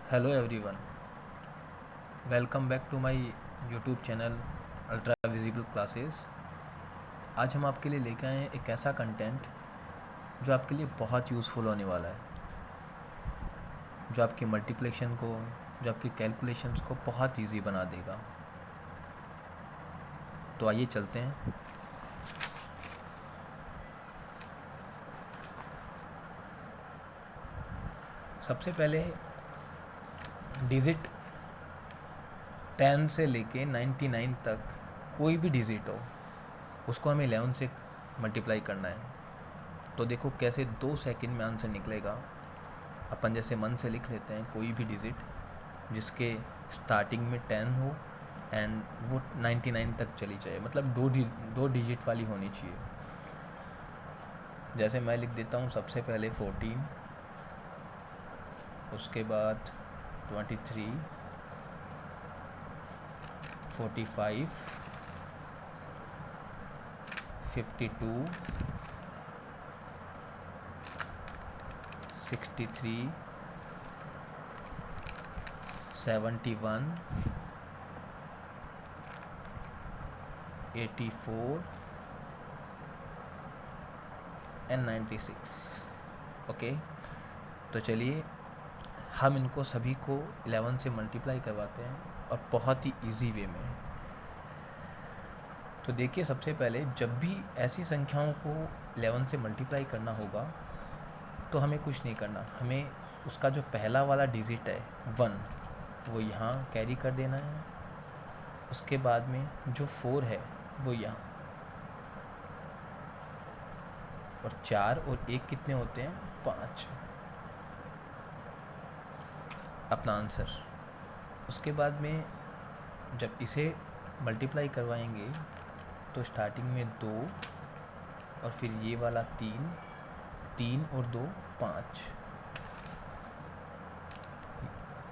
Hello everyone, welcome back to my YouTube channel ultra visible classes. आज हम आपके लिए लेके आए हैं एक ऐसा कंटेंट जो आपके लिए बहुत यूज़फुल होने वाला है, जो आपकी मल्टीप्लिकेशन को, जो आपकी कैलकुलेशंस को बहुत इजी बना देगा। तो आइए चलते हैं। सबसे पहले डिजिट 10 से लेके 99 तक कोई भी डिजिट हो, उसको हमें 11 से मल्टीप्लाई करना है। तो देखो कैसे 2 सेकंड में आंसर निकलेगा। अपन जैसे मन से लिख लेते हैं कोई भी डिजिट जिसके स्टार्टिंग में 10 हो एंड वो 99 तक चली जाए, मतलब दो डिजिट वाली होनी चाहिए। जैसे मैं लिख देता हूँ सबसे पहले 14, उसके बाद 23, 45, 52, 63, 71, 84 एंड 96। ओके, तो चलिए हम इनको सभी को 11 से मल्टीप्लाई करवाते हैं और बहुत ही इजी वे में। तो देखिए, सबसे पहले जब भी ऐसी संख्याओं को 11 से मल्टीप्लाई करना होगा तो हमें कुछ नहीं करना। हमें उसका जो पहला वाला डिजिट है 1, वो यहाँ कैरी कर देना है। उसके बाद में जो 4 है वो यहाँ, और 4 और 1 कितने होते हैं? 5। अपना आंसर। उसके बाद में जब इसे मल्टीप्लाई करवाएंगे तो स्टार्टिंग में 2 और फिर ये वाला 3, 3 और 2 5।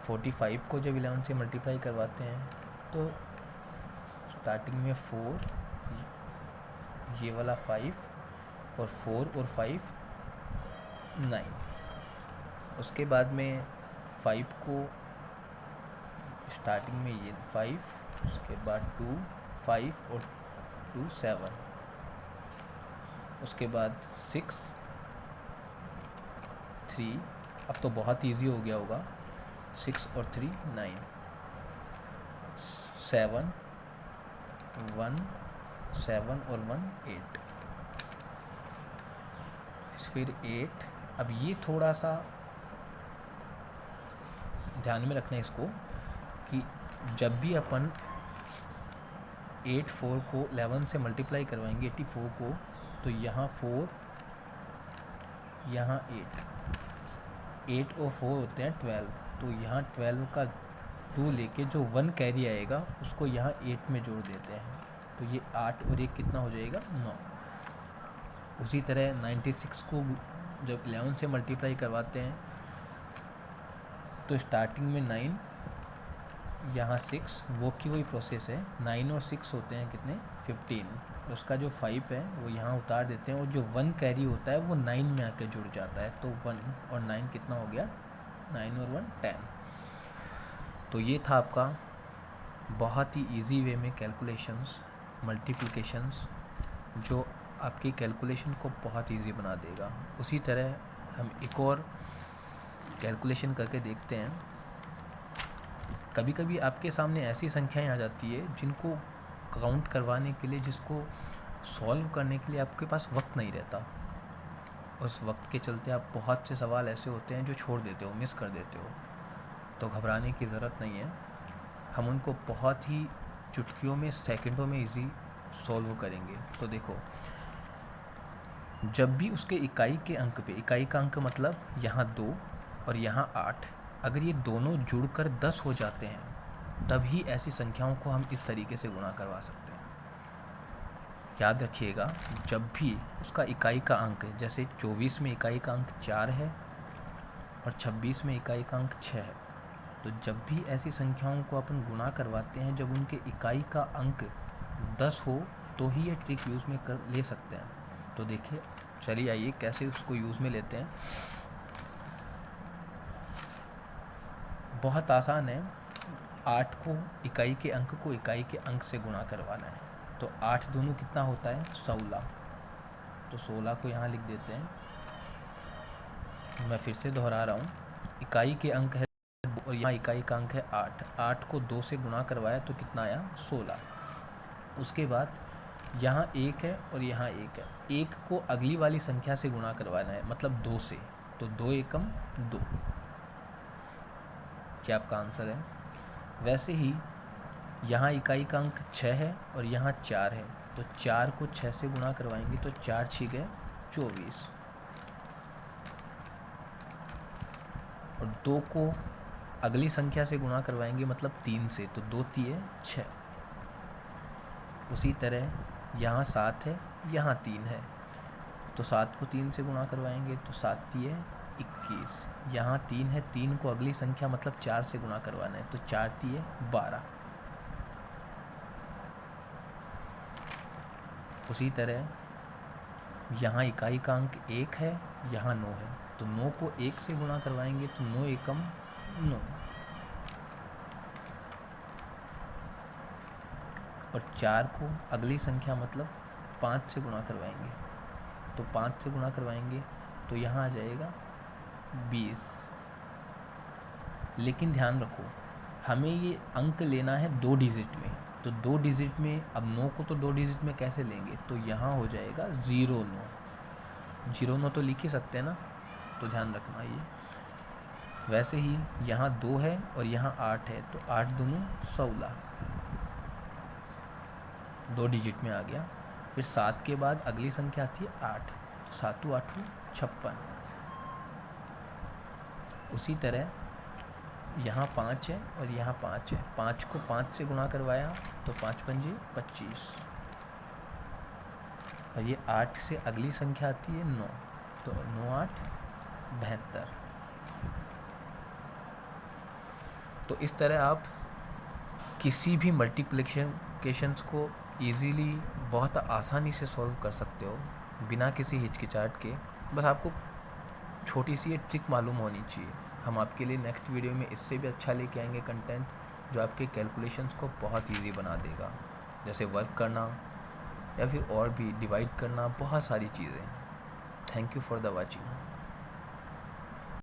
45 को जब 11 से मल्टीप्लाई करवाते हैं तो स्टार्टिंग में 4, ये वाला 5 और 4 और 5 9। उसके बाद में 5 को स्टार्टिंग में ये 5, उसके बाद 2, 5 और 2 7। उसके बाद 6, 3, अब तो बहुत इजी हो गया होगा। 6 और 3 9, 7 1, 7 और 1 8, फिर 8। अब ये थोड़ा सा ध्यान में रखना है इसको कि जब भी अपन 84 को 11 से मल्टीप्लाई करवाएंगे 84 को, तो यहाँ 4, यहाँ 8 और 4 होते हैं 12। तो यहाँ 12 का 2 लेके जो 1 कैरी आएगा उसको यहाँ 8 में जोड़ देते हैं। तो ये 8 और 1 कितना हो जाएगा? 9। उसी तरह 96 को जब 11 से मल्टीप्लाई करवाते हैं तो स्टार्टिंग में 9, यहाँ 6, वो की वही प्रोसेस है। 9 और 6 होते हैं कितने? 15। उसका जो 5 है वो यहाँ उतार देते हैं और जो 1 कैरी होता है वो 9 में आके जुड़ जाता है। तो 1 और 9 कितना हो गया? 9 और 1 10। तो ये था आपका बहुत ही इजी वे में कैलकुलेशंस, मल्टीप्लिकेशंस, जो आपकी कैलकुलेशन को बहुत इजी बना देगा। उसी तरह हम एक और कैलकुलेशन करके देखते हैं। कभी कभी आपके सामने ऐसी संख्याएं आ जाती है जिनको काउंट करवाने के लिए, जिसको सॉल्व करने के लिए आपके पास वक्त नहीं रहता। उस वक्त के चलते आप बहुत से सवाल ऐसे होते हैं जो छोड़ देते हो, मिस कर देते हो। तो घबराने की ज़रूरत नहीं है, हम उनको बहुत ही चुटकियों में, सेकंडों में इजी सॉल्व करेंगे। तो देखो, जब भी उसके इकाई के अंक पे, इकाई का अंक मतलब यहाँ 2 और यहाँ 8, अगर ये दोनों जुड़कर 10 हो जाते हैं तभी ऐसी संख्याओं को हम इस तरीके से गुणा करवा सकते हैं। याद रखिएगा, जब भी उसका इकाई का अंक, जैसे 24 में इकाई का अंक 4 है और 26 में इकाई का अंक 6 है, तो जब भी ऐसी संख्याओं को अपन गुणा करवाते हैं जब उनके इकाई का अंक 10 हो तो ही ये ट्रिक यूज़ में कर ले सकते हैं। तो देखिए, चलिए आइए कैसे उसको यूज़ में लेते हैं। बहुत आसान है। 8 को इकाई के अंक को इकाई के अंक से गुणा करवाना है। तो 8 दोनों कितना होता है 16। तो 16 को यहाँ लिख देते हैं। मैं फिर से दोहरा रहा हूँ, इकाई के अंक है और यहाँ इकाई का अंक है 8। 8 को 2 से गुणा करवाया तो कितना आया 16। उसके बाद यहाँ 1 है और यहाँ 1 है। 1 को अगली वाली संख्या से गुणा करवाना है, मतलब 2 से। तो 2 एकम 2, ये आपका आंसर है। वैसे ही यहाँ इकाई का अंक 6 है और यहाँ 4 है। तो 4 को 6 से गुणा करवाएंगे तो 4 6 गए 24। और 2 को अगली संख्या से गुणा करवाएंगे मतलब 3 से, तो 2 3 6। उसी तरह यहाँ 7 है, यहाँ 3 है। तो 7 को 3 से गुणा करवाएंगे तो 7 3 21। यहाँ 3 है, 3 को अगली संख्या मतलब 4 से गुणा करवाना है तो 4 3 12। उसी तरह यहाँ इकाई का अंक 1 है, यहाँ 9 है। तो 9 को 1 से गुणा करवाएंगे तो 9 एकम 9। और 4 को अगली संख्या मतलब 5 से गुणा करवाएंगे तो 5 से गुणा करवाएंगे तो यहाँ आ जाएगा 20। लेकिन ध्यान रखो, हमें ये अंक लेना है 2 डिजिट में। तो 2 डिजिट में, अब 9 को तो 2 डिजिट में कैसे लेंगे, तो यहाँ हो जाएगा 09। 09 तो लिख ही सकते हैं ना, तो ध्यान रखना ये। वैसे ही यहाँ 2 है और यहाँ 8 है, तो 8 दूनी 16, 2 डिजिट में आ गया। फिर 7 के बाद अगली संख्या आती है 8, तो 7 8 56। उसी तरह यहाँ 5 है और यहाँ 5 है। 5 को 5 से गुणा करवाया तो 5 5 25। और ये 8 से अगली संख्या आती है 9, तो 9 8 72। तो इस तरह आप किसी भी मल्टीप्लिकेशंस को इजीली बहुत आसानी से सॉल्व कर सकते हो बिना किसी हिचकिचाहट के। बस आपको छोटी सी ये ट्रिक मालूम होनी चाहिए। हम आपके लिए नेक्स्ट वीडियो में इससे भी अच्छा लेके आएंगे कंटेंट, जो आपके कैलकुलेशंस को बहुत इजी बना देगा, जैसे वर्क करना या फिर और भी डिवाइड करना, बहुत सारी चीज़ें। Thank you for the watching.